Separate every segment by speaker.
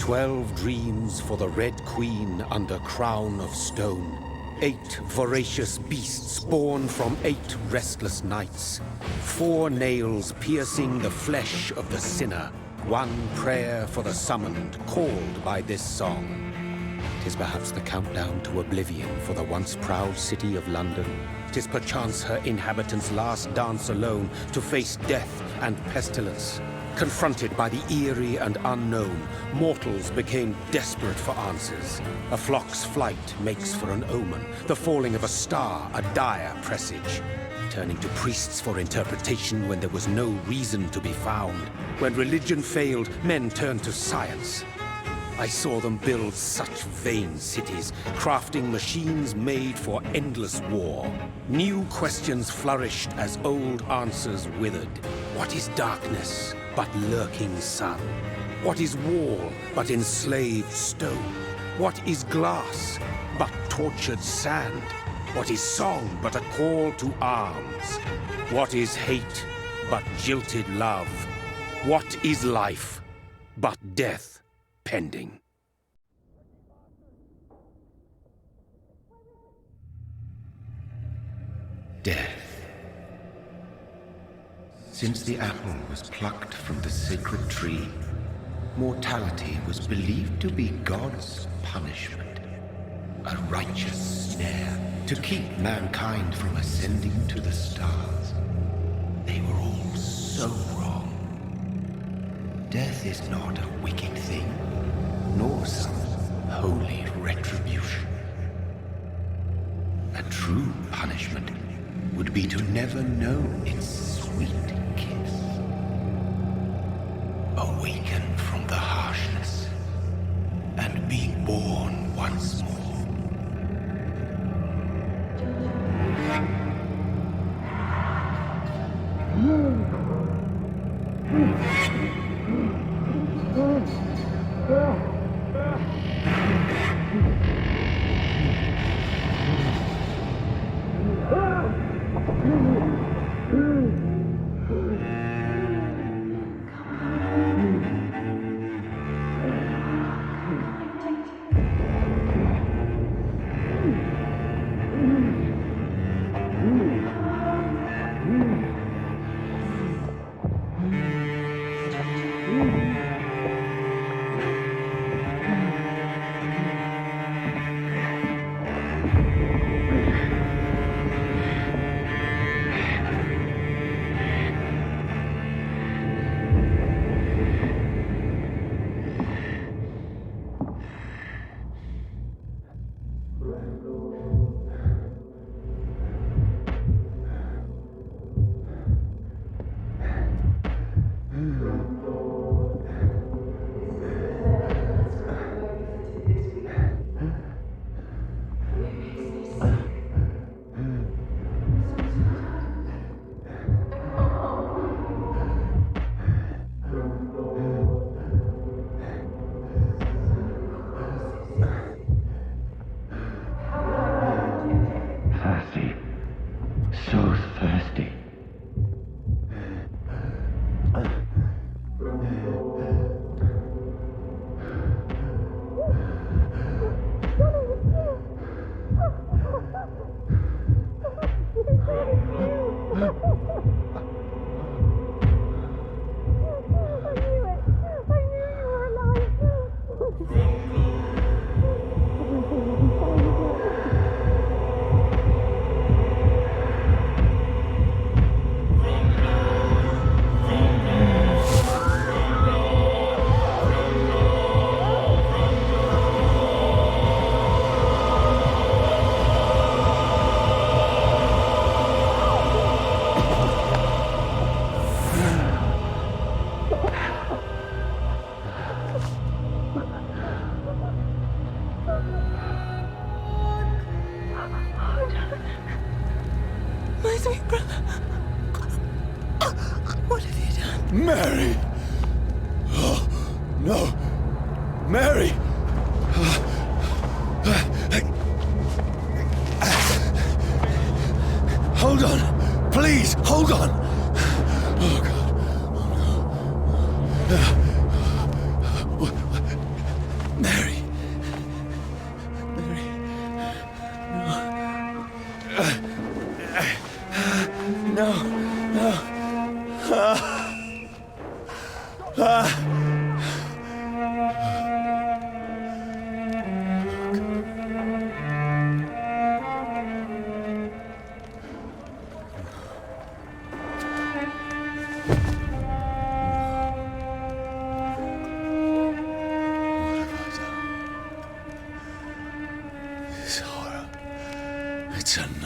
Speaker 1: 12 dreams for the Red Queen under crown of stone. 8 voracious beasts born from 8 restless nights. 4 nails piercing the flesh of the sinner. 1 prayer for the summoned, called by this song. 'Tis perhaps the countdown to oblivion for the once proud city of London. 'Tis perchance her inhabitants' last dance alone to face death and pestilence. Confronted by the eerie and unknown, mortals became desperate for answers. A flock's flight makes for an omen, the falling of a star a dire presage. Turning to priests for interpretation when there was no reason to be found. When religion failed, men turned to science. I saw them build such vain cities, crafting machines made for endless war. New questions flourished as old answers withered. What is darkness but lurking sun? What is wall but enslaved stone? What is glass but tortured sand? What is song but a call to arms? What is hate but jilted love? What is life but death pending?
Speaker 2: Death. Since the apple was plucked from the sacred tree, mortality was believed to be God's punishment, a righteous snare to keep mankind from ascending to the stars. They were all so wrong. Death is not a wicked thing, nor some holy retribution. A true punishment would be to never know its sweet kiss. Awaken from the harshness and be born once more.
Speaker 3: Mary! Oh, no! Mary! Hold on! Please, hold on! Oh, God. Oh, no.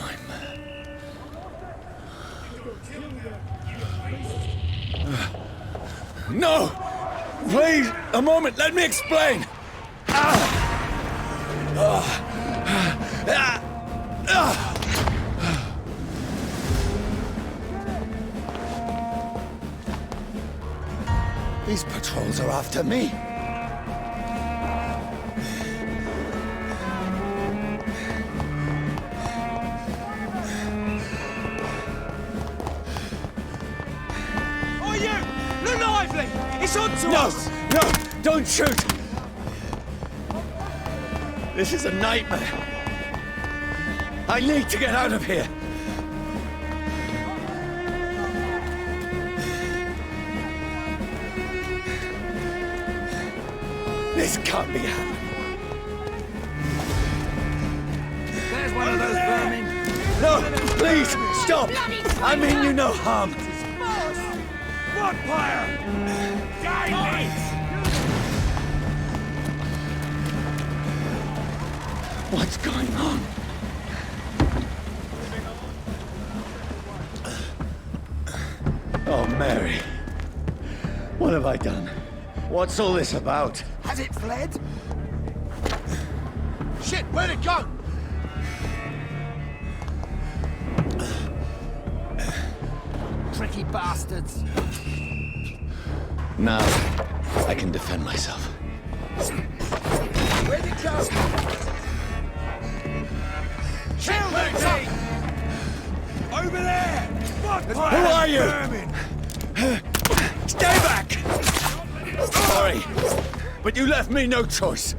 Speaker 3: time. No! Please, a moment, let me explain! These patrols are after me.
Speaker 4: Oh, you! Look lively! It's on to us!
Speaker 3: No! Don't shoot! This is a nightmare. I need to get out of here. This can't be happening.
Speaker 4: There's one of those vermin.
Speaker 3: No, please, stop! I mean you no harm.
Speaker 4: What fire? Die,
Speaker 3: What's going on? Oh, Mary. What have I done? What's all this about?
Speaker 4: Has it fled? Shit, where'd it go? Tricky bastards.
Speaker 3: Now, I can defend myself.
Speaker 4: Where'd it go? Chill, Lucy! Over there! What?
Speaker 3: Who are you?
Speaker 4: Vermin.
Speaker 3: Stay back! Sorry, but you left me no choice.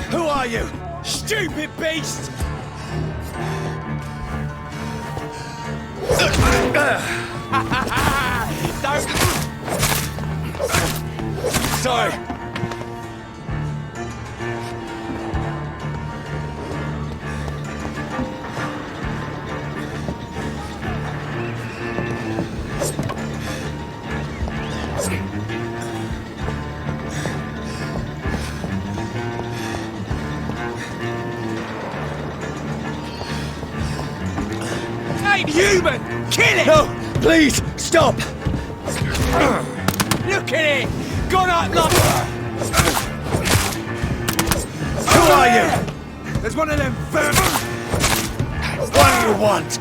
Speaker 3: Who are you? Stupid beast! Sorry.
Speaker 4: Ain't human! Kill it!
Speaker 3: No, please, stop!
Speaker 4: Look at it! Gone up like...
Speaker 3: Who are you?
Speaker 4: There's one of them vermin!
Speaker 3: What do you want?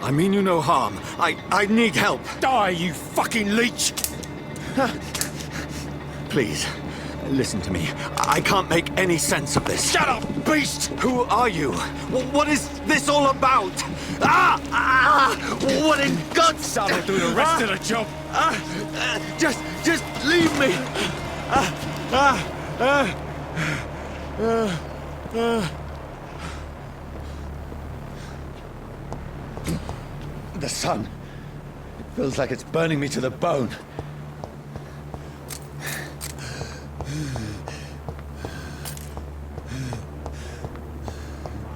Speaker 3: I mean you no harm. I need help.
Speaker 4: Die, you fucking leech!
Speaker 3: Please, listen to me. I can't make any sense of this.
Speaker 4: Shut up, beast!
Speaker 3: Who are you? What is this all about? What in God's...
Speaker 4: That'll do the rest of the job.
Speaker 3: Just leave me. The sun. It feels like it's burning me to the bone.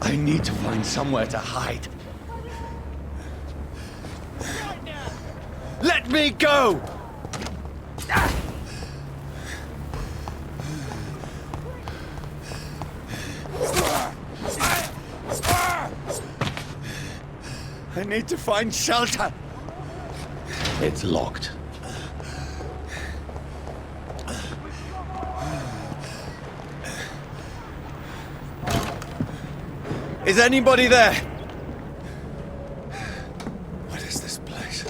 Speaker 3: I need to find somewhere to hide. Let me go! I need to find shelter. It's locked. Is anybody there? What is this place?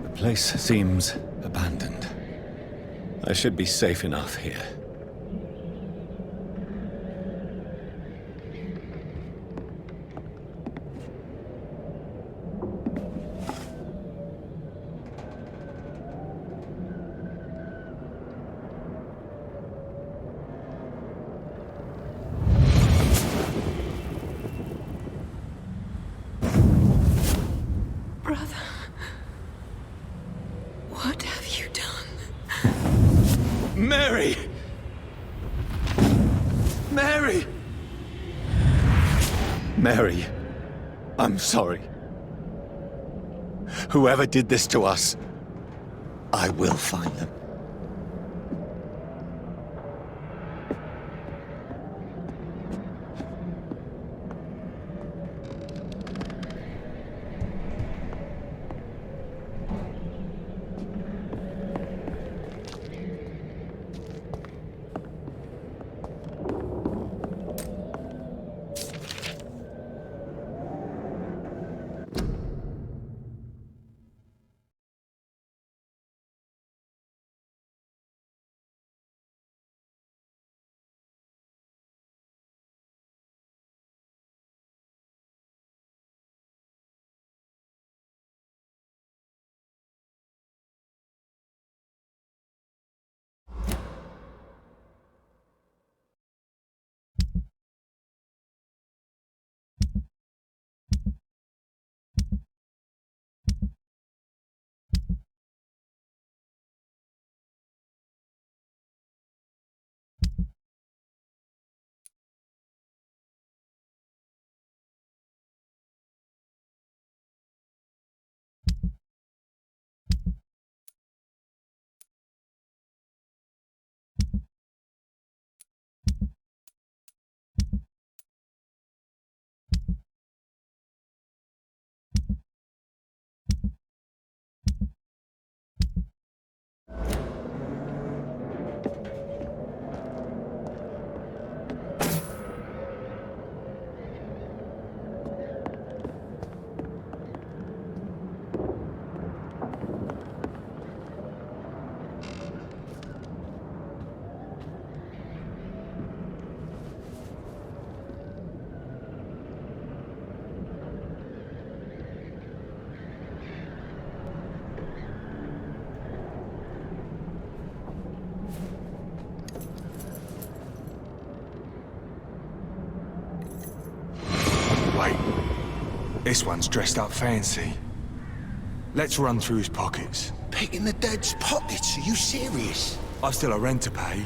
Speaker 3: The place seems abandoned. I should be safe enough here. Mary! Mary! Mary, I'm sorry. Whoever did this to us, I will find them.
Speaker 5: This one's dressed up fancy. Let's run through his pockets.
Speaker 2: Picking the dead's pockets? Are you serious?
Speaker 5: I've still a rent to pay.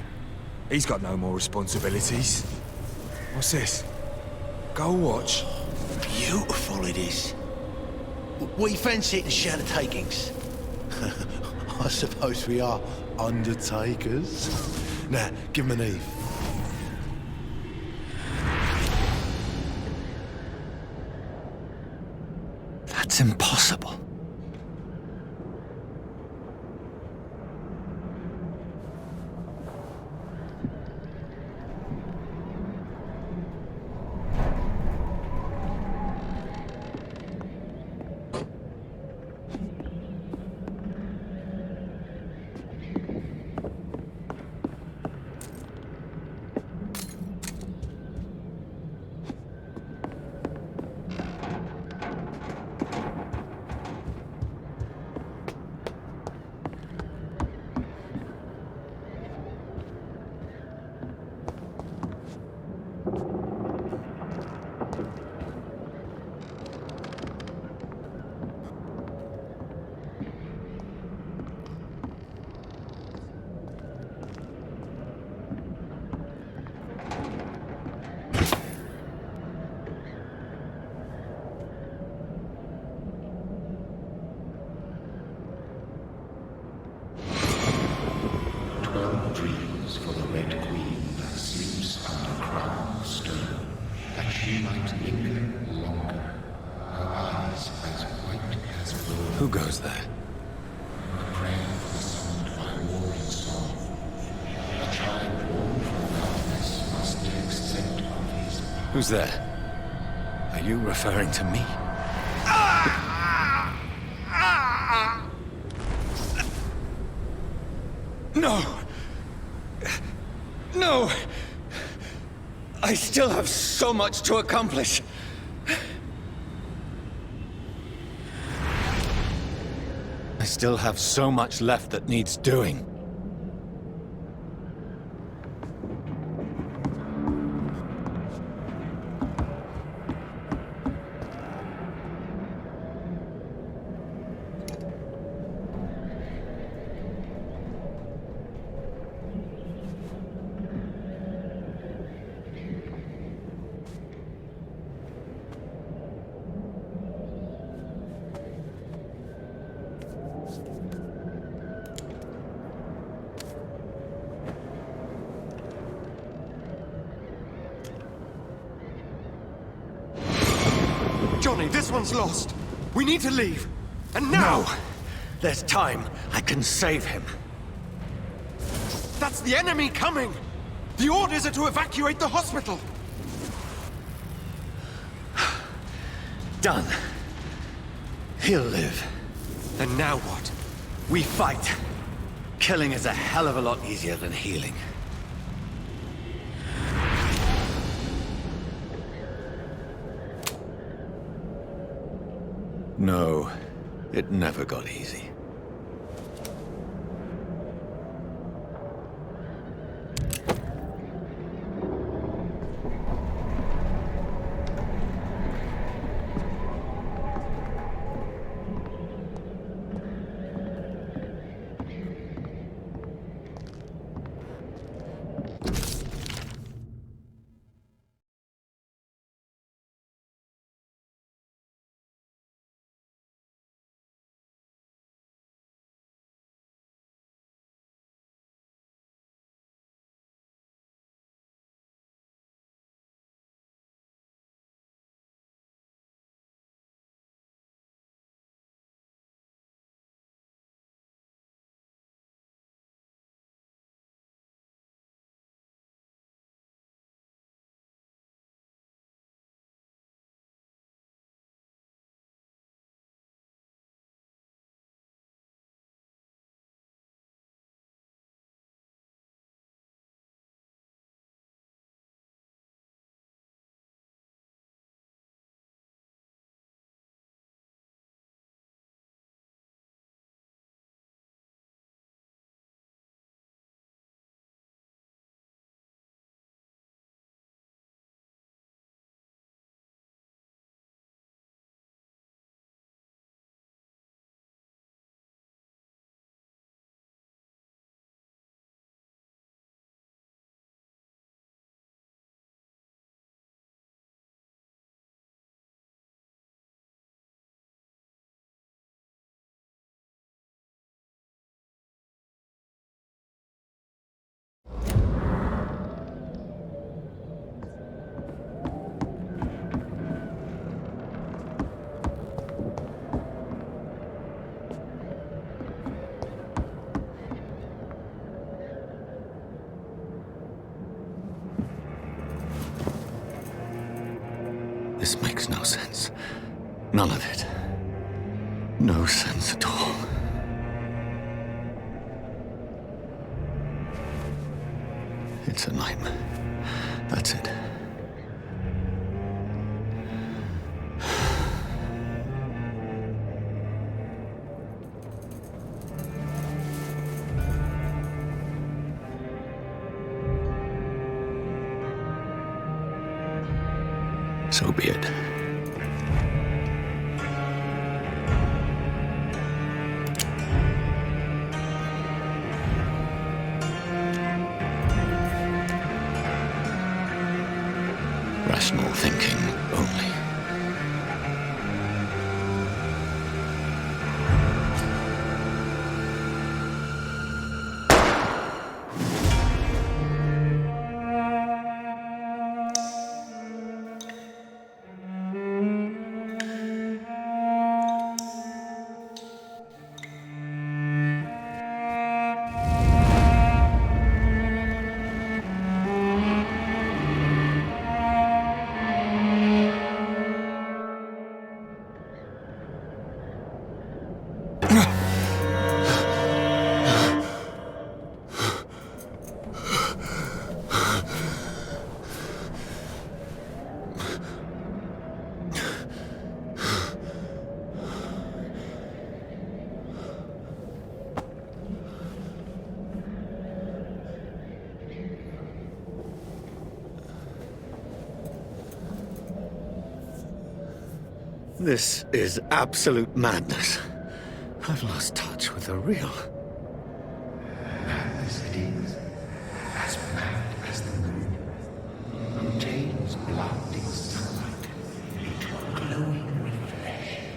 Speaker 5: He's got no more responsibilities. What's this? Gold watch?
Speaker 2: Beautiful it is. We fancy it to share the takings. I suppose we are undertakers. Now, give him an Eve.
Speaker 3: That's impossible.
Speaker 2: Dreams for the Red Queen that sleeps under crown of stone, that she might linger longer, her eyes as white as wool.
Speaker 3: Who goes there?
Speaker 2: A prayer sung by warring song. A child born from darkness must take scent of his power.
Speaker 3: Who's there? Are you referring to me? No! No! I still have so much to accomplish. I still have so much left that needs doing.
Speaker 6: Johnny, this one's lost. We need to leave. And now!
Speaker 3: No! There's time. I can save him.
Speaker 6: That's the enemy coming! The orders are to evacuate the hospital!
Speaker 3: Done. He'll live.
Speaker 6: And now what?
Speaker 3: We fight. Killing is a hell of a lot easier than healing. No, it never got easy. This makes no sense. None of it. No sense at all. It's a nightmare. That's it. So be it. Rational thinking only. This is absolute madness. I've lost touch with the real.
Speaker 2: Madness it is, as mad as the moon. Contains blinding sunlight into glowing reflection.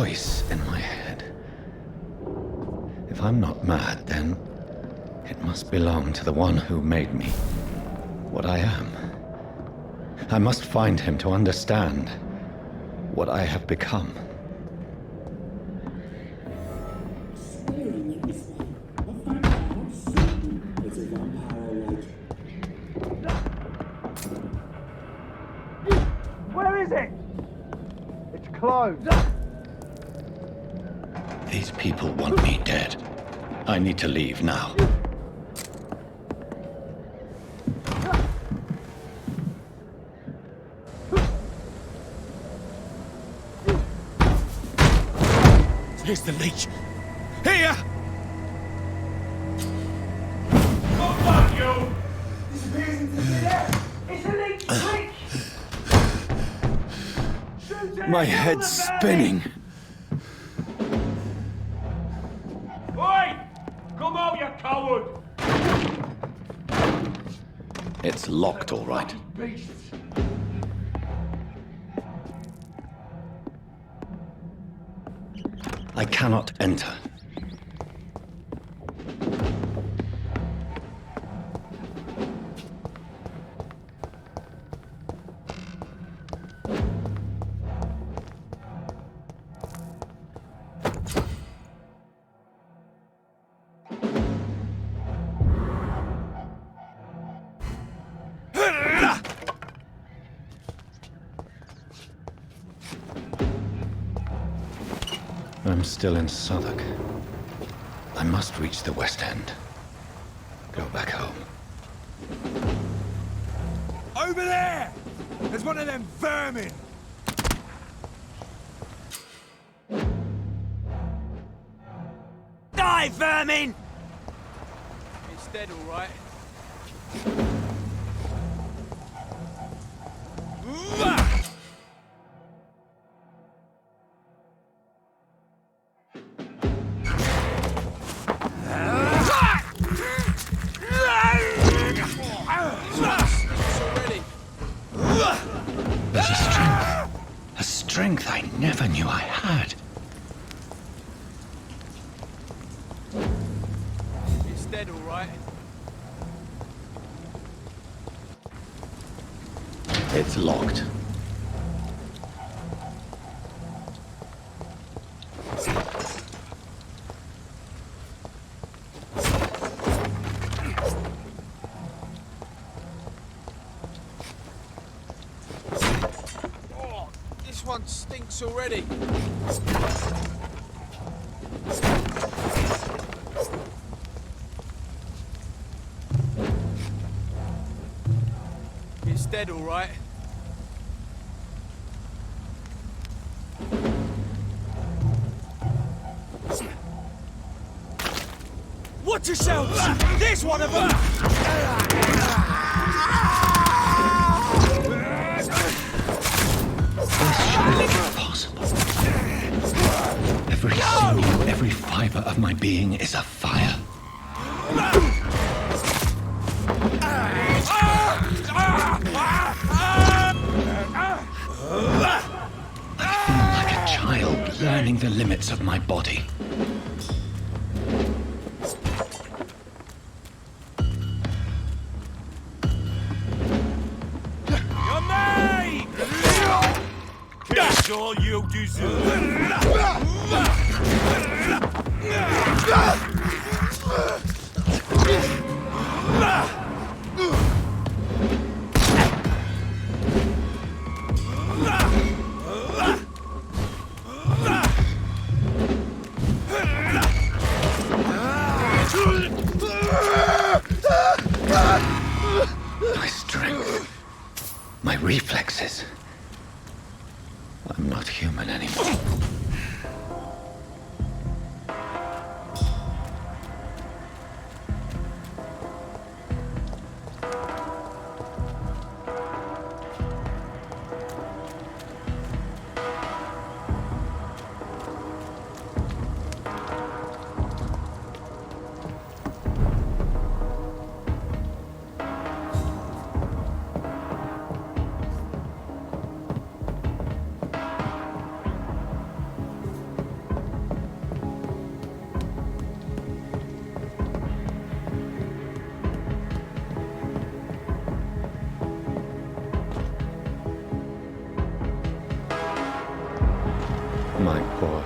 Speaker 3: voice in my head. If I'm not mad, then it must belong to the one who made me what I am. I must find him to understand what I have become.
Speaker 4: Where is it? It's closed.
Speaker 3: These people want me dead. I need to leave now.
Speaker 6: Here's the leech. Here!
Speaker 4: Oh, fuck you! Disappears into the air. It's a leak! Quick! Shoot it!
Speaker 3: My head's spinning.
Speaker 4: Oi! Come out, you coward!
Speaker 3: It's locked, all right.
Speaker 4: Beast!
Speaker 3: I cannot enter. I'm still in Southwark. I must reach the West End. Go back home.
Speaker 5: Over there! There's one of them vermin!
Speaker 4: Die, vermin! It's dead, all right.
Speaker 3: There's a strength I never knew I had.
Speaker 4: It's dead, all right.
Speaker 3: It's locked.
Speaker 4: Oh, this one stinks already. It's dead, all right.
Speaker 5: Watch yourselves! There's one of them!
Speaker 3: Possible. Every sinew, every fiber of my being is afire. I feel like a child learning the limits of my body.
Speaker 5: That's all you deserve!
Speaker 3: My strength, my reflexes. I'm not human anymore.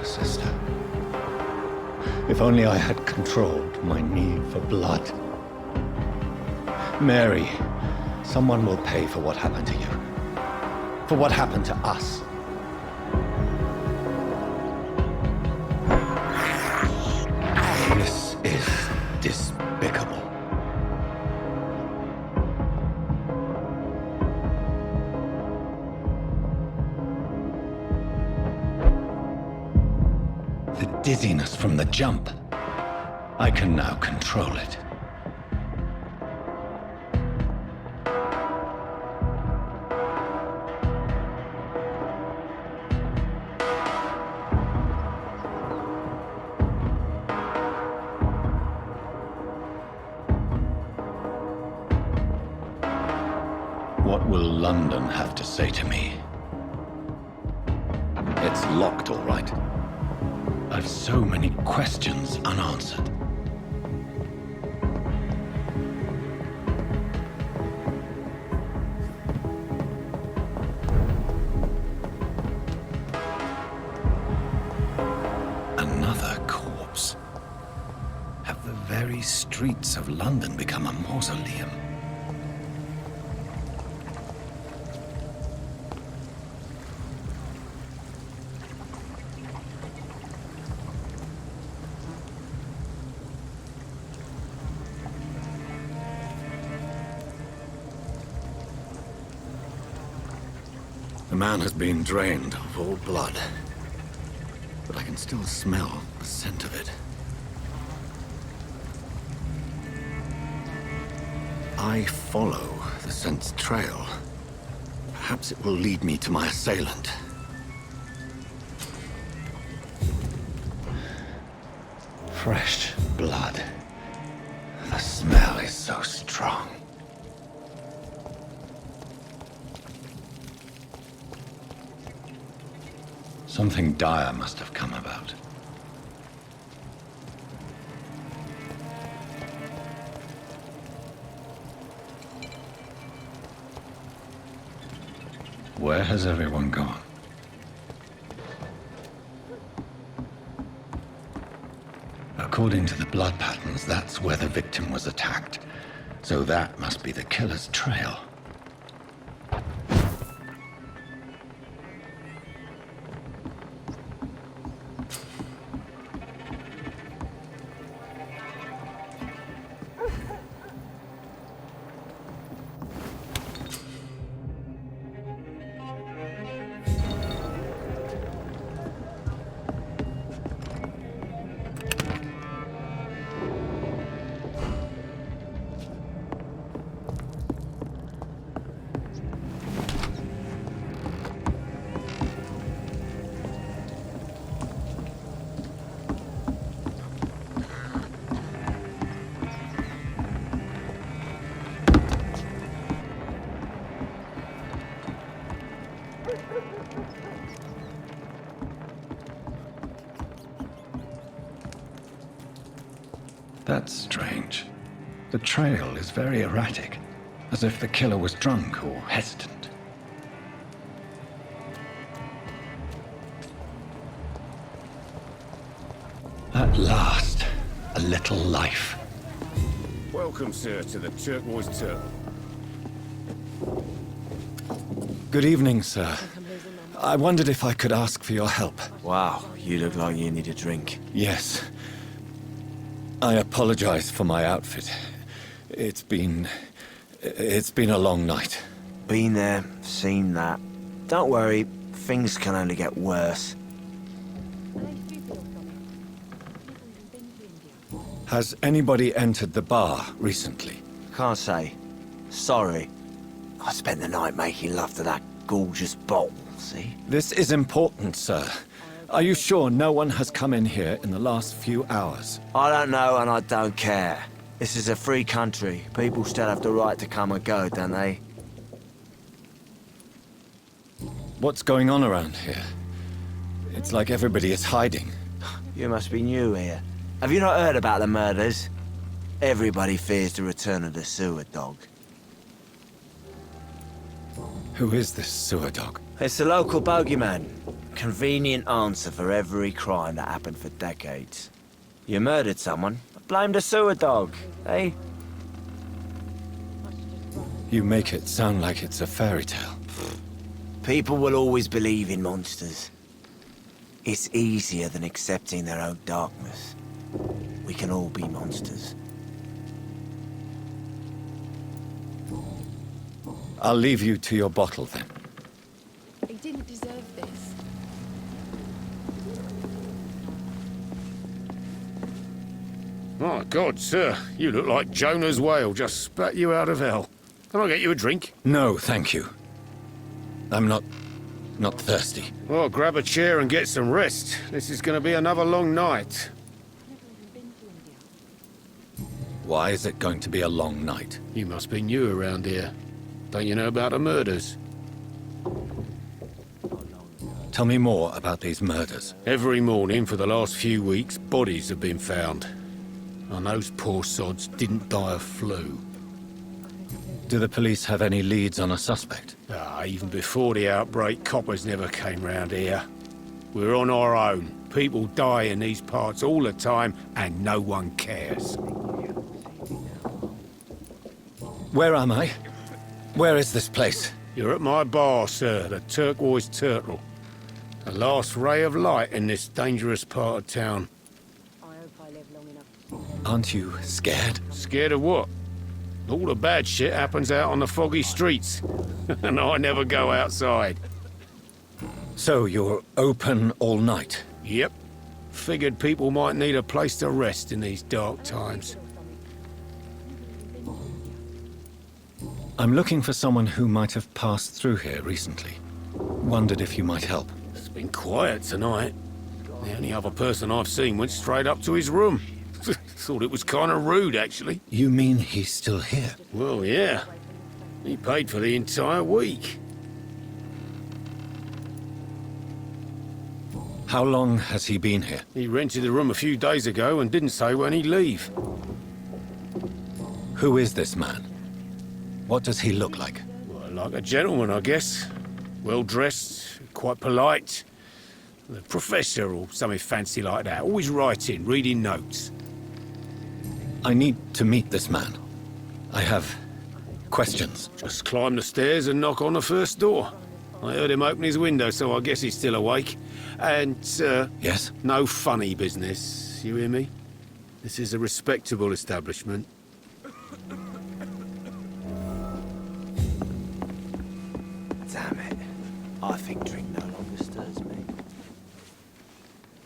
Speaker 3: sister. If only I had controlled my need for blood. Mary, someone will pay for what happened to you. For what happened to us. This is despicable. The dizziness from the jump. I can now control it. What will London have to say to me? It's locked, all right. I've so many questions unanswered. Another corpse. Have the very streets of London become a mausoleum? The man has been drained of all blood, but I can still smell the scent of it. I follow the scent's trail. Perhaps it will lead me to my assailant. Fresh blood. The smell is so strong. Something dire must have come about. Where has everyone gone? According to the blood patterns, that's where the victim was attacked. So that must be the killer's trail. That's strange. The trail is very erratic, as if the killer was drunk or hesitant. At last, a little life.
Speaker 7: Welcome, sir, to the Turquoise Turtle.
Speaker 3: Good evening, sir. I wondered if I could ask for your help.
Speaker 5: Wow, you look like you need a drink.
Speaker 3: Yes. I apologize for my outfit. It's been a long night.
Speaker 5: Been there, seen that. Don't worry, things can only get worse.
Speaker 3: Has anybody entered the bar recently?
Speaker 5: Can't say. Sorry. I spent the night making love to that gorgeous bottle, see?
Speaker 3: This is important, sir. Are you sure no one has come in here in the last few hours?
Speaker 5: I don't know and I don't care. This is a free country. People still have the right to come and go, don't they?
Speaker 3: What's going on around here? It's like everybody is hiding.
Speaker 5: You must be new here. Have you not heard about the murders? Everybody fears the return of the sewer dog.
Speaker 3: Who is this sewer dog?
Speaker 5: It's the local bogeyman.
Speaker 8: Convenient answer for every crime that happened for decades. You murdered someone, blamed a sewer dog, eh?
Speaker 3: You make it sound like it's a fairy tale.
Speaker 8: People will always believe in monsters. It's easier than accepting their own darkness. We can all be monsters.
Speaker 3: I'll leave you to your bottle then.
Speaker 9: He didn't deserve this.
Speaker 7: My God, sir, you look like Jonah's whale just spat you out of hell. Can I get you a drink?
Speaker 3: No, thank you. I'm not thirsty.
Speaker 7: Well, grab a chair and get some rest. This is going to be another long night.
Speaker 3: Why is it going to be a long night?
Speaker 7: You must be new around here. Don't you know about the murders?
Speaker 3: Tell me more about these murders.
Speaker 7: Every morning for the last few weeks, bodies have been found. And those poor sods didn't die of flu.
Speaker 3: Do the police have any leads on a suspect?
Speaker 7: Even before the outbreak, coppers never came round here. We're on our own. People die in these parts all the time, and no one cares.
Speaker 3: Where am I? Where is this place?
Speaker 7: You're at my bar, sir, the Turquoise Turtle. The last ray of light in this dangerous part of town.
Speaker 9: I hope I live long enough.
Speaker 3: Aren't you scared?
Speaker 7: Scared of what? All the bad shit happens out on the foggy streets. And I never go outside.
Speaker 3: So you're open all night?
Speaker 7: Yep. Figured people might need a place to rest in these dark times.
Speaker 3: I'm looking for someone who might have passed through here recently. Wondered if you might help.
Speaker 7: It's been quiet tonight. The only other person I've seen went straight up to his room. Thought it was kind of rude, actually.
Speaker 3: You mean he's still here?
Speaker 7: Well, yeah. He paid for the entire week.
Speaker 3: How long has he been here?
Speaker 7: He rented the room a few days ago and didn't say when he'd leave.
Speaker 3: Who is this man? What does he look like?
Speaker 7: Well, like a gentleman, I guess. Well-dressed, quite polite. A professor or something fancy like that. Always writing, reading notes.
Speaker 3: I need to meet this man. I have questions.
Speaker 7: Just climb the stairs and knock on the first door. I heard him open his window, so I guess he's still awake. And,
Speaker 3: Yes?
Speaker 7: no funny business, you hear me? This is a respectable establishment.
Speaker 8: Damn it. I think drink no longer stirs me.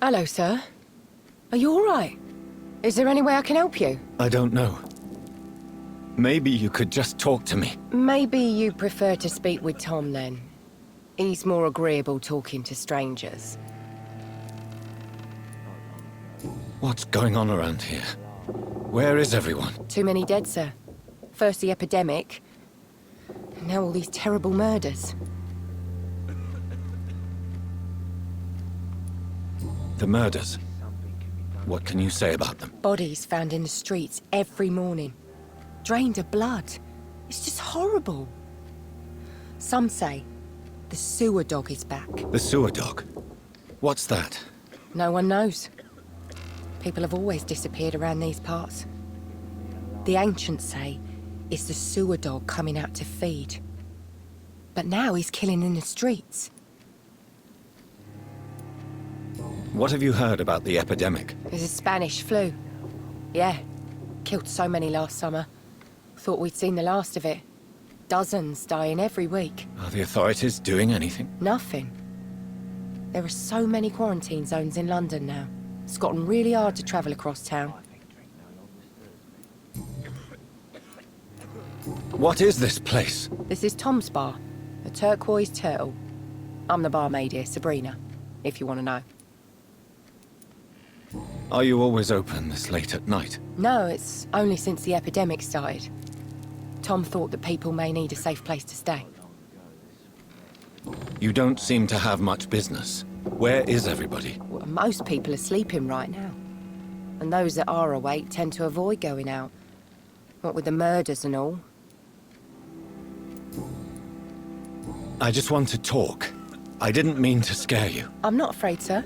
Speaker 9: Hello, sir. Are you all right? Is there any way I can help you?
Speaker 3: I don't know. Maybe you could just talk to me.
Speaker 9: Maybe you prefer to speak with Tom, then. He's more agreeable talking to strangers.
Speaker 3: What's going on around here? Where is everyone?
Speaker 9: Too many dead, sir. First the epidemic, and now all these terrible murders.
Speaker 3: The murders. What can you say about them?
Speaker 9: Bodies found in the streets every morning. Drained of blood. It's just horrible. Some say the sewer dog is back.
Speaker 3: The sewer dog? What's that?
Speaker 9: No one knows. People have always disappeared around these parts. The ancients say it's the sewer dog coming out to feed. But now he's killing in the streets.
Speaker 3: What have you heard about the epidemic?
Speaker 9: There's a Spanish flu. Yeah. Killed so many last summer. Thought we'd seen the last of it. Dozens dying every week.
Speaker 3: Are the authorities doing anything?
Speaker 9: Nothing. There are so many quarantine zones in London now. It's gotten really hard to travel across town.
Speaker 3: What is this place?
Speaker 9: This is Tom's bar, the Turquoise Turtle. I'm the barmaid here, Sabrina, if you want to know.
Speaker 3: Are you always open this late at night?
Speaker 9: No, it's only since the epidemic started. Tom thought that people may need a safe place to stay.
Speaker 3: You don't seem to have much business. Where is everybody?
Speaker 9: Well, most people are sleeping right now. And those that are awake tend to avoid going out. What with the murders and all.
Speaker 3: I just want to talk. I didn't mean to scare you.
Speaker 9: I'm not afraid, sir.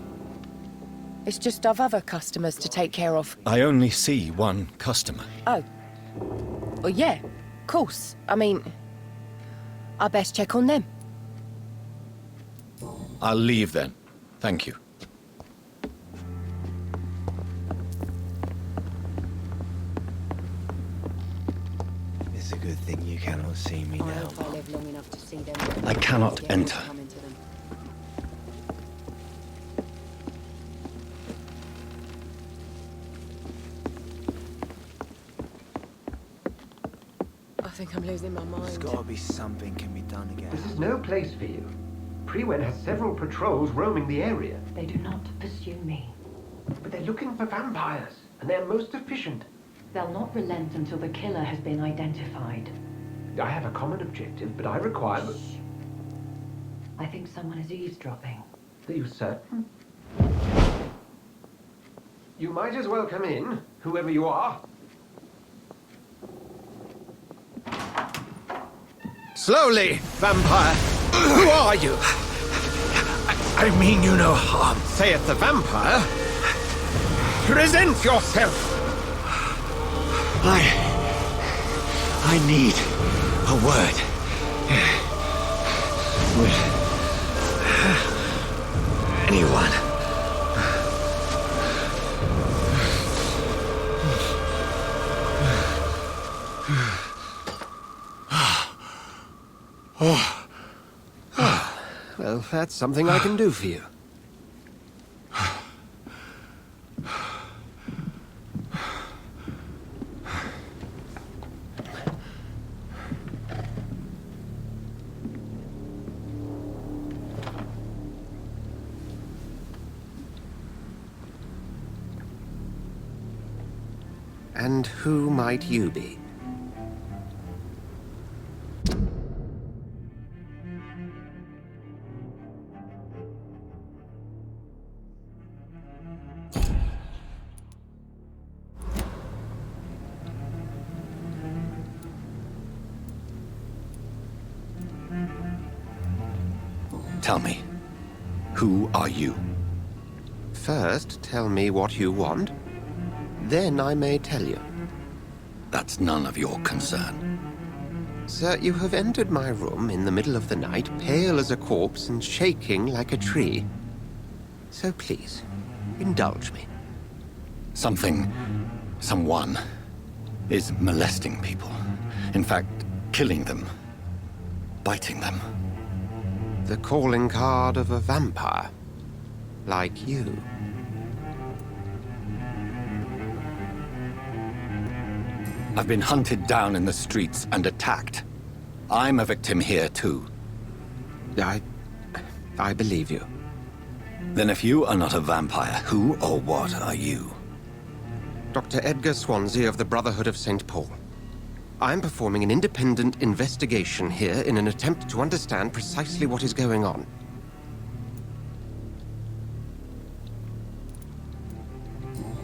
Speaker 9: It's just I've other customers to take care of.
Speaker 3: I only see one customer.
Speaker 9: Oh. Well, yeah, of course. I mean, I best check on them.
Speaker 3: I'll leave then. Thank you.
Speaker 8: It's a good thing you cannot see me now.
Speaker 10: If I live long enough to see them.
Speaker 3: I cannot enter.
Speaker 10: Come into them. I think I'm losing my mind.
Speaker 8: There's gotta be something can be done again.
Speaker 11: This is no place for you. Prewen has several patrols roaming the area.
Speaker 10: They do not pursue me.
Speaker 11: But they're looking for vampires, and they're most efficient.
Speaker 10: They'll not relent until the killer has been identified.
Speaker 11: I have a common objective, but I require...
Speaker 10: I think someone is eavesdropping.
Speaker 11: Are you certain? You might as well come in, whoever you are.
Speaker 1: Slowly, vampire! Who are you?
Speaker 3: I mean you no harm.
Speaker 1: Saith the vampire. Present yourself!
Speaker 3: I need a word. With anyone.
Speaker 1: Well, that's something I can do for you. And who might you be?
Speaker 3: Tell me, who are you?
Speaker 1: First, tell me what you want. Then I may tell you.
Speaker 3: That's none of your concern.
Speaker 1: Sir, you have entered my room in the middle of the night, pale as a corpse and shaking like a tree. So please, indulge me.
Speaker 3: Someone is molesting people. In fact, killing them. Biting them.
Speaker 1: The calling card of a vampire. Like you.
Speaker 3: I've been hunted down in the streets and attacked. I'm a victim here, too.
Speaker 1: I believe you.
Speaker 3: Then if you are not a vampire, who or what are you?
Speaker 1: Dr. Edgar Swansea of the Brotherhood of St. Paul. I'm performing an independent investigation here in an attempt to understand precisely what is going on.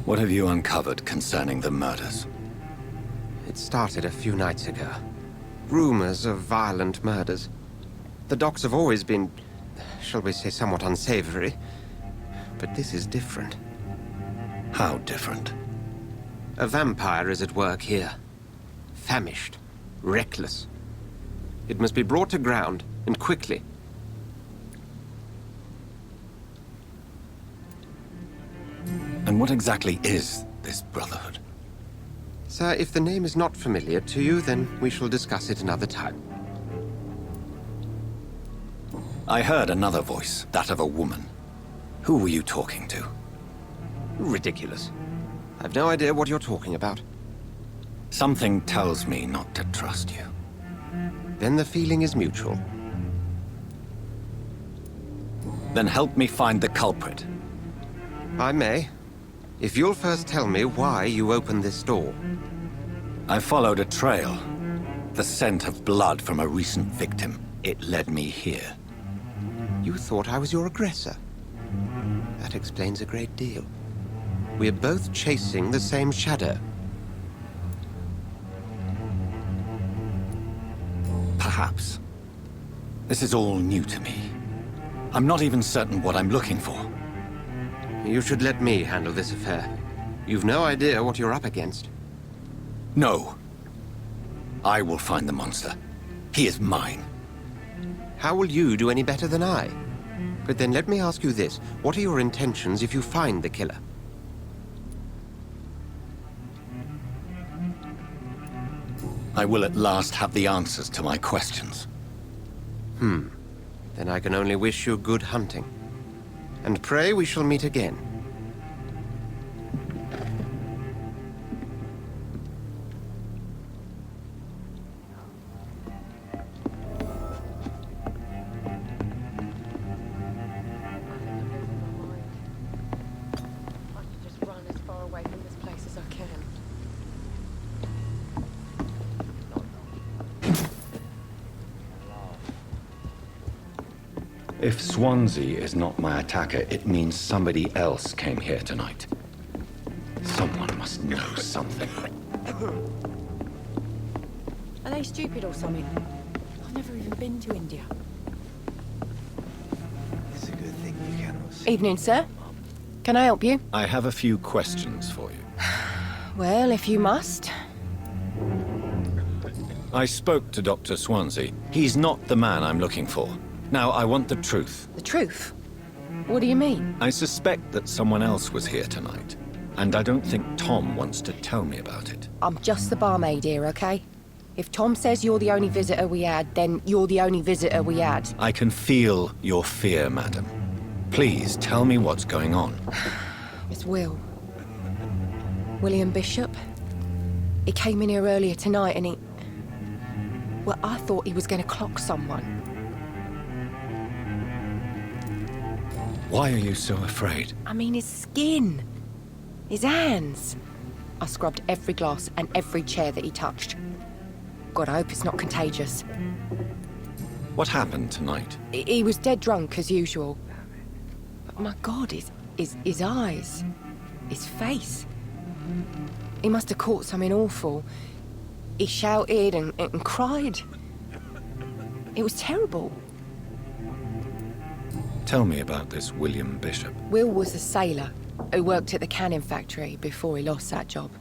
Speaker 3: What have you uncovered concerning the murders?
Speaker 1: It started a few nights ago. Rumors of violent murders. The docks have always been, shall we say, somewhat unsavory. But this is different.
Speaker 3: How different?
Speaker 1: A vampire is at work here. Famished. Reckless. It must be brought to ground, and quickly.
Speaker 3: And what exactly is this Brotherhood?
Speaker 1: Sir, if the name is not familiar to you, then we shall discuss it another time.
Speaker 3: I heard another voice, that of a woman. Who were you talking to?
Speaker 1: Ridiculous. I've no idea what you're talking about.
Speaker 3: Something tells me not to trust you.
Speaker 1: Then the feeling is mutual.
Speaker 3: Then help me find the culprit.
Speaker 1: I may. If you'll first tell me why you opened this door.
Speaker 3: I followed a trail. The scent of blood from a recent victim. It led me here.
Speaker 1: You thought I was your aggressor. That explains a great deal. We're both chasing the same shadow.
Speaker 3: Perhaps. This is all new to me. I'm not even certain what I'm looking for.
Speaker 12: You should let me handle this affair. You've no idea what you're up against.
Speaker 3: No. I will find the monster. He is mine.
Speaker 12: How will you do any better than I? But then let me ask you this. What are your intentions if you find the killer?
Speaker 3: I will at last have the answers to my questions.
Speaker 12: Then I can only wish you good hunting. And pray we shall meet again.
Speaker 3: If Swansea is not my attacker, it means somebody else came here tonight. Someone must know something.
Speaker 9: Are they stupid or something? I've never even been to India.
Speaker 8: It's a good thing you cannot see.
Speaker 9: Evening, sir. Can I help you?
Speaker 3: I have a few questions for you.
Speaker 9: Well, if you must.
Speaker 3: I spoke to Dr. Swansea. He's not the man I'm looking for. Now, I want the truth.
Speaker 9: The truth? What do you mean?
Speaker 3: I suspect that someone else was here tonight, and I don't think Tom wants to tell me about it.
Speaker 9: I'm just the barmaid here, okay? If Tom says you're the only visitor we had, then you're the only visitor we had.
Speaker 3: I can feel your fear, madam. Please, tell me what's going on.
Speaker 9: It's Will. William Bishop. He came in here earlier tonight and he... Well, I thought he was going to clock someone.
Speaker 3: Why are you so afraid?
Speaker 9: I mean, his skin. His hands. I scrubbed every glass and every chair that he touched. God, I hope it's not contagious.
Speaker 3: What happened tonight?
Speaker 9: He was dead drunk, as usual. But my God, his eyes. His face. He must have caught something awful. He shouted and cried. It was terrible.
Speaker 3: Tell me about this William Bishop.
Speaker 9: Will was a sailor who worked at the cannon factory before he lost that job.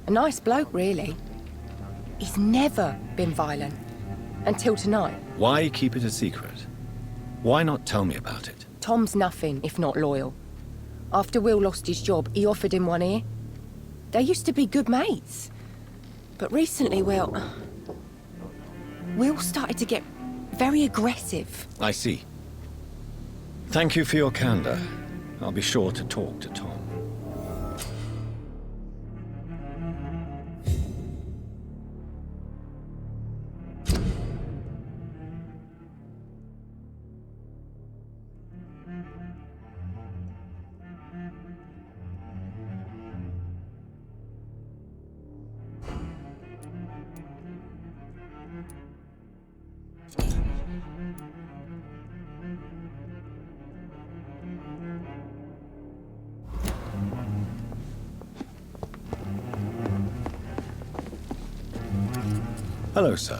Speaker 9: A nice bloke, really. He's never been violent. Until tonight.
Speaker 3: Why keep it a secret? Why not tell me about it?
Speaker 9: Tom's nothing if not loyal. After Will lost his job, he offered him one ear. They used to be good mates. But recently, well... Will started to get very aggressive.
Speaker 3: I see. Thank you for your candor. I'll be sure to talk to Tom. Hello, sir.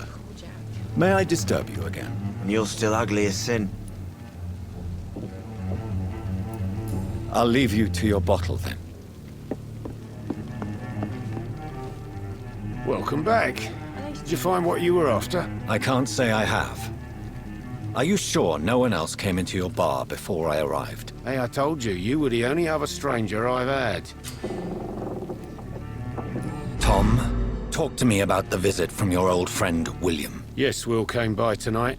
Speaker 3: May I disturb you again?
Speaker 8: You're still ugly as sin.
Speaker 3: I'll leave you to your bottle, then.
Speaker 7: Welcome back. Did you find what you were after?
Speaker 3: I can't say I have. Are you sure no one else came into your bar before I arrived?
Speaker 7: Hey, I told you, you were the only other stranger I've had.
Speaker 3: Tom, talk to me about the visit from your old friend, William.
Speaker 7: Yes, Will came by tonight,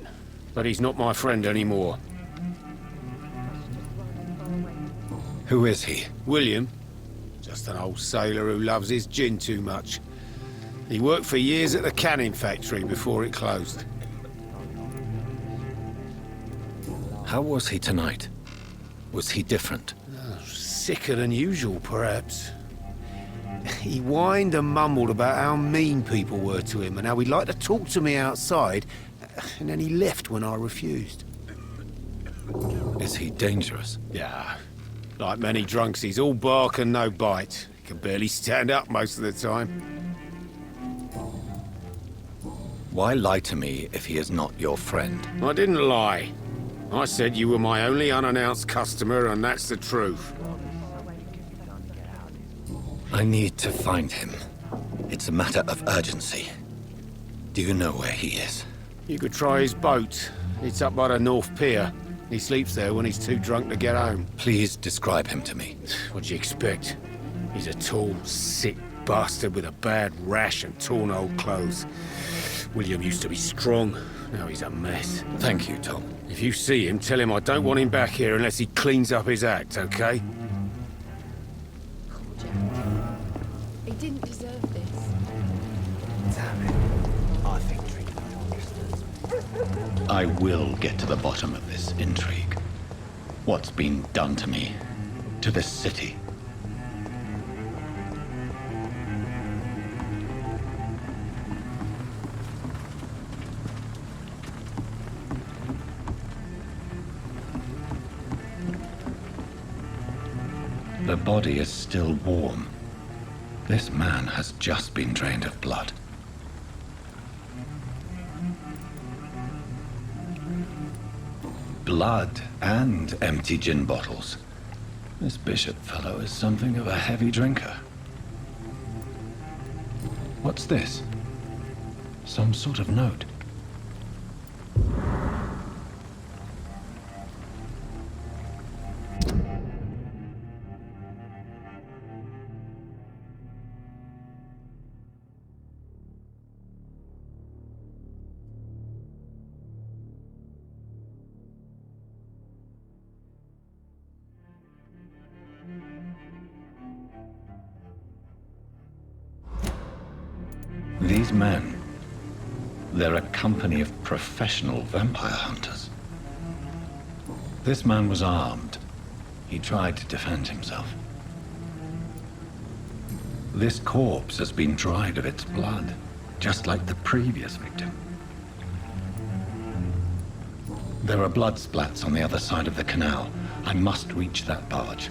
Speaker 7: but he's not my friend anymore.
Speaker 3: Who is he?
Speaker 7: William? Just an old sailor who loves his gin too much. He worked for years at the canning factory before it closed.
Speaker 3: How was he tonight? Was he different?
Speaker 7: Sicker than usual, perhaps. He whined and mumbled about how mean people were to him and how he'd like to talk to me outside, and then he left when I refused.
Speaker 3: Is he dangerous?
Speaker 7: Yeah. Like many drunks, he's all bark and no bite. He can barely stand up most of the time.
Speaker 3: Why lie to me if he is not your friend?
Speaker 7: I didn't lie. I said you were my only unannounced customer, and that's the truth.
Speaker 3: I need to find him. It's a matter of urgency. Do you know where he is?
Speaker 7: You could try his boat. It's up by the North Pier. He sleeps there when he's too drunk to get home.
Speaker 3: Please describe him to me.
Speaker 7: What do you expect? He's a tall, sick bastard with a bad rash and torn old clothes. William used to be strong. Now he's a mess.
Speaker 3: Thank you, Tom.
Speaker 7: If you see him, tell him I don't want him back here unless he cleans up his act, okay?
Speaker 9: He didn't deserve this.
Speaker 8: Damn it. I think drinking oysters.
Speaker 3: I will get to the bottom of this intrigue. What's been done to me, to this city. The body is still warm. This man has just been drained of blood. Blood and empty gin bottles. This Bishop fellow is something of a heavy drinker. What's this? Some sort of note. These men, they're a company of professional vampire hunters. This man was armed. He tried to defend himself. This corpse has been dried of its blood, just like the previous victim. There are blood splats on the other side of the canal. I must reach that barge.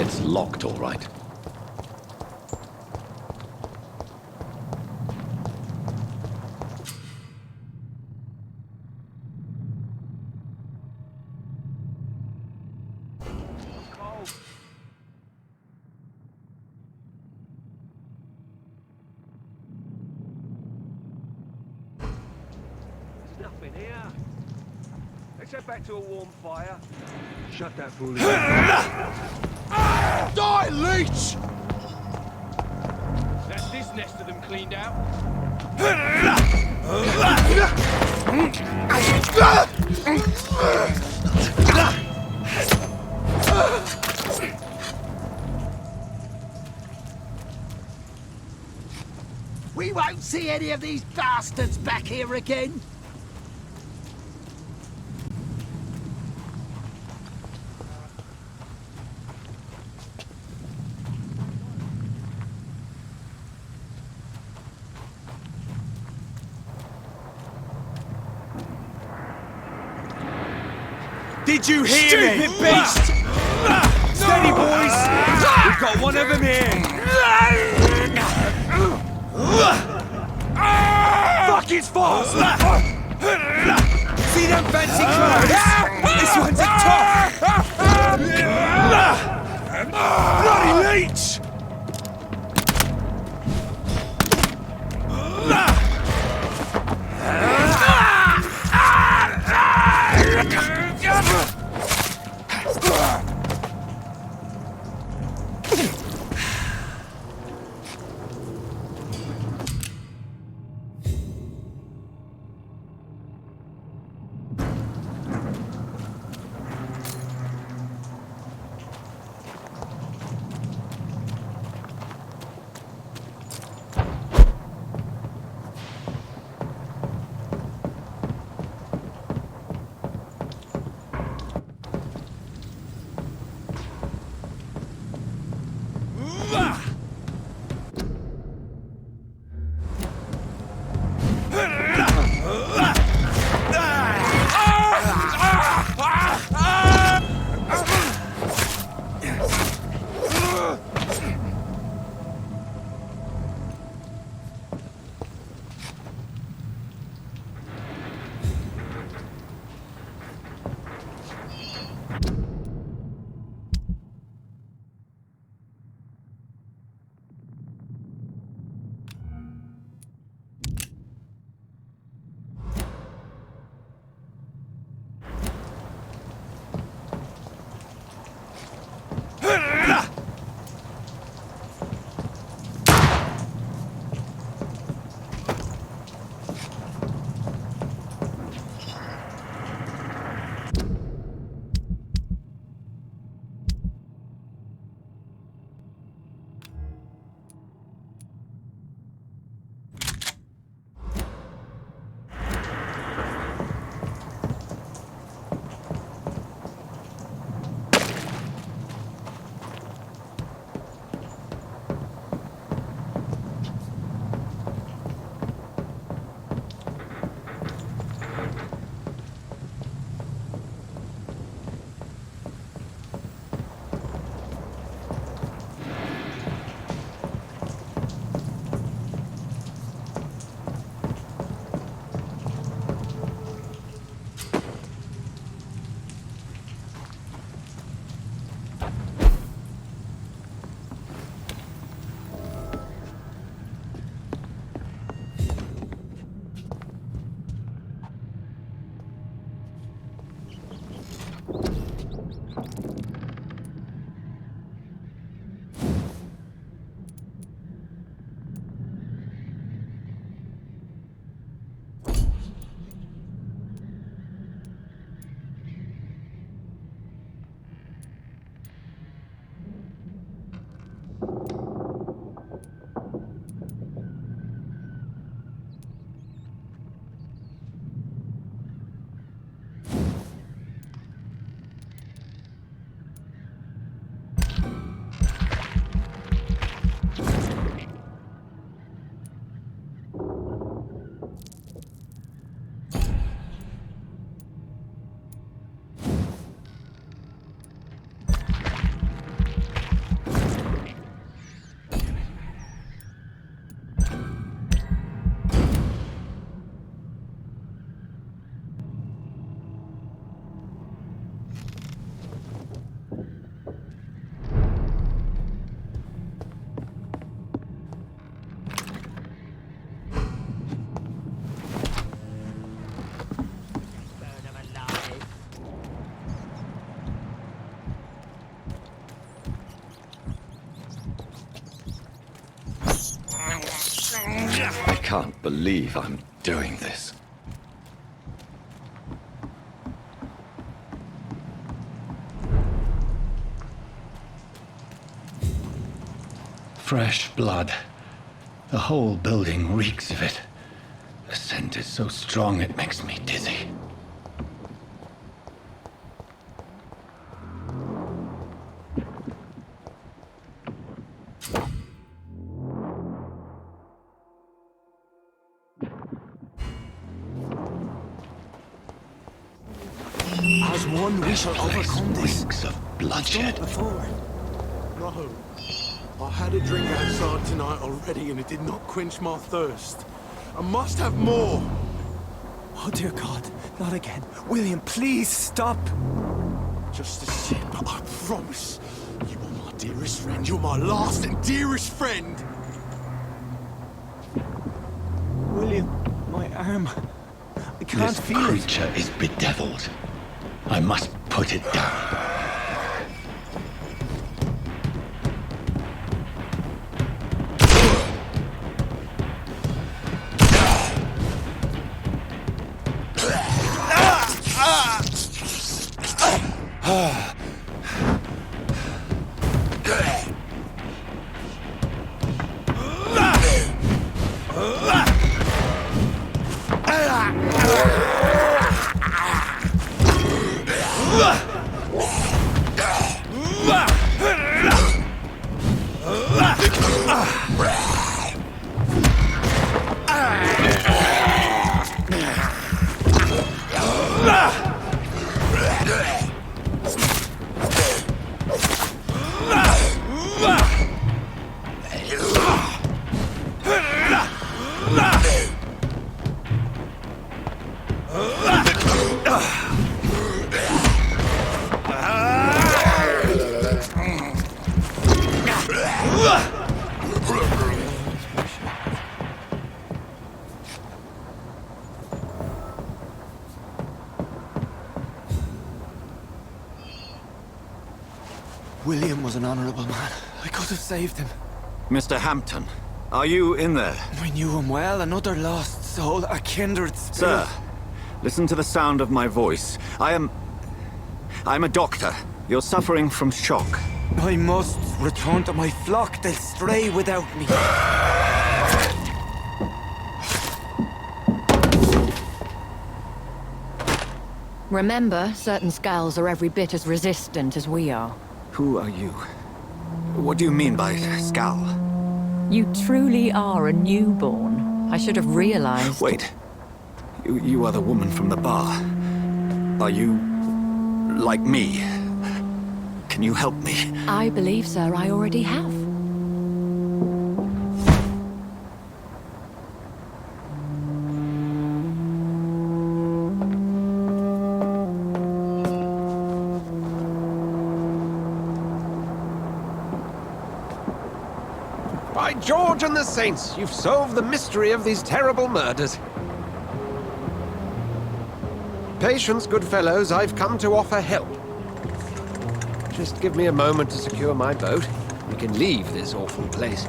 Speaker 3: It's locked, all right.
Speaker 4: Nothing here. Let's head back to a warm fire. Shut that fool in.
Speaker 6: Die, leech!
Speaker 4: That's this nest of them cleaned out.
Speaker 13: We won't see any of these bastards back here again.
Speaker 5: Did you hear me? Stupid beast! Steady, boys! We've got one of them here! Fuck, it's fast! See them fancy clothes? This one's a tough!
Speaker 3: can't believe I'm doing this. Fresh blood. The whole building reeks of it. The scent is so strong it makes me dizzy.
Speaker 6: As one, we shall overcome this.
Speaker 3: Reeks of bloodshed.
Speaker 6: Before. No. I had a drink outside tonight already and it did not quench my thirst. I must have more.
Speaker 5: Oh, dear God, not again. William, please stop.
Speaker 6: Just a sip, I promise. You are my dearest friend. You're my last and dearest friend.
Speaker 5: William, my arm. I can't
Speaker 3: This
Speaker 5: feel it.
Speaker 3: creature is bedeviled. I must put it down.
Speaker 5: William was an honorable man. I could have saved him.
Speaker 3: Mr. Hampton, are you in there?
Speaker 5: I knew him well, another lost soul, a kindred spirit.
Speaker 3: Sir, listen to the sound of my voice. I'm a doctor. You're suffering from shock.
Speaker 5: I must return to my flock. They'll stray without me.
Speaker 14: Remember, certain skulls are every bit as resistant as we are.
Speaker 3: Who are you? What do you mean by skull?
Speaker 14: You truly are a newborn. I should have realized.
Speaker 3: Wait. You are the woman from the bar. Are you like me? Can you help me?
Speaker 14: I believe, sir, I already have.
Speaker 12: By George and the Saints, you've solved the mystery of these terrible murders. Patience, good fellows, I've come to offer help. Just give me a moment to secure my boat. We can leave this awful place.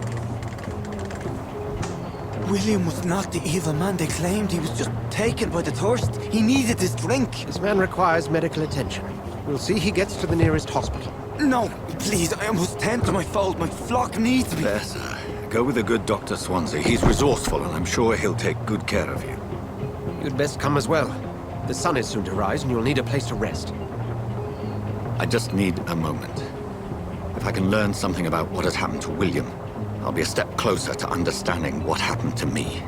Speaker 5: William was not the evil man they claimed. He was just taken by the thirst. He needed his drink.
Speaker 12: This man requires medical attention. We'll see he gets to the nearest hospital.
Speaker 5: No, please, I must tend to my fold. My flock needs me.
Speaker 3: There, sir. Go with the good Dr. Swansea. He's resourceful, and I'm sure he'll take good care of you.
Speaker 12: You'd best come as well. The sun is soon to rise, and you'll need a place to rest.
Speaker 3: I just need a moment. If I can learn something about what has happened to William, I'll be a step closer to understanding what happened to me.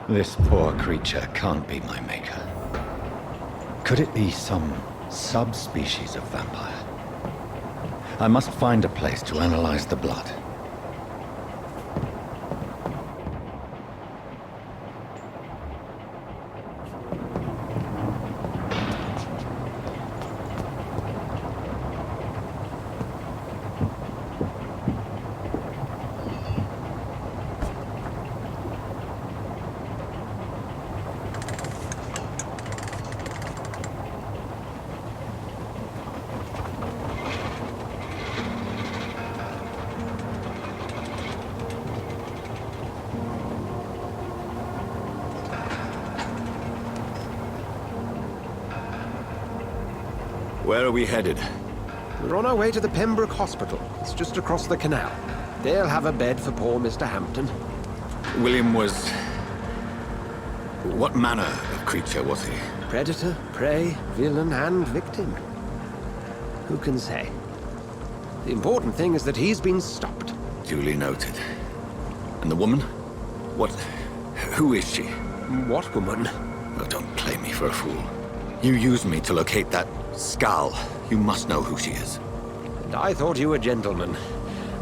Speaker 3: This poor creature can't be my maker. Could it be some subspecies of vampire? I must find a place to analyze the blood. Where are we headed?
Speaker 12: We're on our way to the Pembroke Hospital. It's just across the canal. They'll have a bed for poor Mr. Hampton.
Speaker 3: William was... What manner of creature was he?
Speaker 12: Predator, prey, villain, and victim. Who can say? The important thing is that he's been stopped.
Speaker 3: Duly noted. And the woman? What... who is she?
Speaker 12: What woman?
Speaker 3: Oh, don't play me for a fool. You used me to locate that skull. You must know who she is.
Speaker 12: And I thought you a gentleman.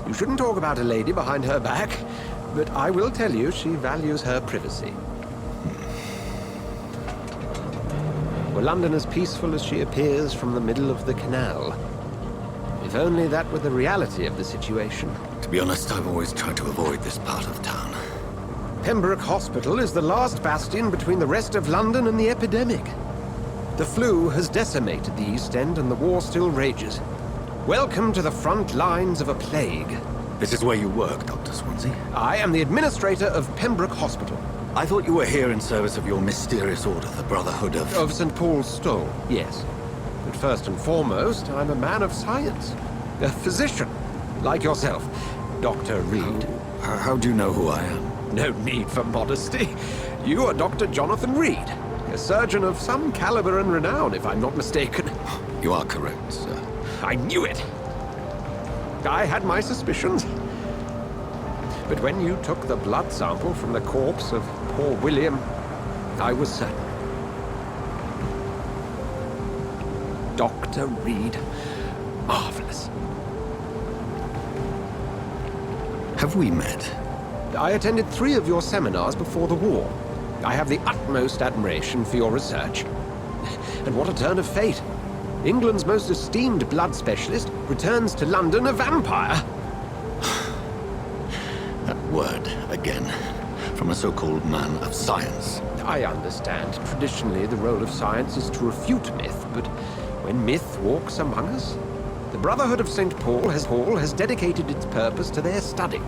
Speaker 12: You shouldn't talk about a lady behind her back, but I will tell you she values her privacy. Were London as peaceful as she appears from the middle of the canal? If only that were the reality of the situation.
Speaker 3: To be honest, I've always tried to avoid this part of town.
Speaker 12: Pembroke Hospital is the last bastion between the rest of London and the epidemic. The flu has decimated the East End and the war still rages. Welcome to the front lines of a plague.
Speaker 3: This is where you work, Dr. Swansea?
Speaker 12: I am the administrator of Pembroke Hospital.
Speaker 3: I thought you were here in service of your mysterious order, the Brotherhood of...
Speaker 12: Of St. Paul's Stole, yes. But first and foremost, I'm a man of science. A physician, like yourself, Dr. Reid.
Speaker 3: How do you know who I am?
Speaker 12: No need for modesty. You are Dr. Jonathan Reid, a surgeon of some caliber and renown, if I'm not mistaken.
Speaker 3: You are correct, sir.
Speaker 12: I knew it! I had my suspicions. But when you took the blood sample from the corpse of poor William, I was certain. Dr. Reid. Marvelous.
Speaker 3: Have we met?
Speaker 12: I attended 3 of your seminars before the war. I have the utmost admiration for your research. And what a turn of fate. England's most esteemed blood specialist returns to London a vampire.
Speaker 3: That word, again. From a so-called man of science.
Speaker 12: I understand. Traditionally, the role of science is to refute myth, but when myth walks among us, the Brotherhood of St. Paul has dedicated its purpose to their study.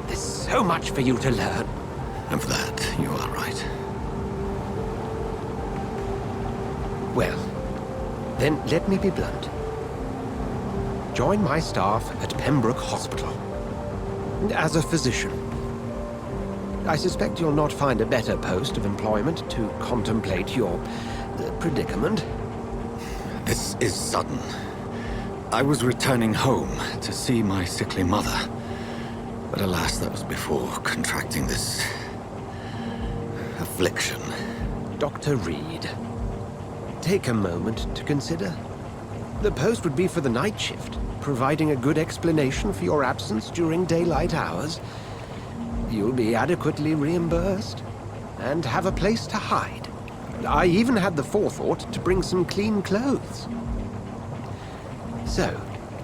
Speaker 12: There's so much for you to learn.
Speaker 3: And for that, you are right.
Speaker 12: Well, then let me be blunt. Join my staff at Pembroke Hospital. As a physician. I suspect you'll not find a better post of employment to contemplate your predicament.
Speaker 3: This is sudden. I was returning home to see my sickly mother. But alas, that was before contracting this... affliction.
Speaker 12: Dr. Reid, take a moment to consider. The post would be for the night shift, providing a good explanation for your absence during daylight hours. You'll be adequately reimbursed, and have a place to hide. I even had the forethought to bring some clean clothes. So,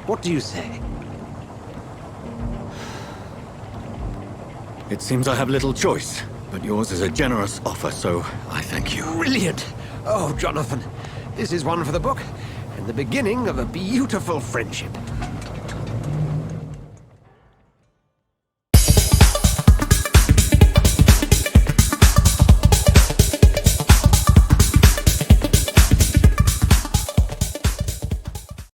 Speaker 12: what do you say?
Speaker 3: It seems I have little choice, but yours is a generous offer, so I thank you.
Speaker 12: Brilliant! Oh, Jonathan, this is one for the book, and the beginning of a beautiful friendship.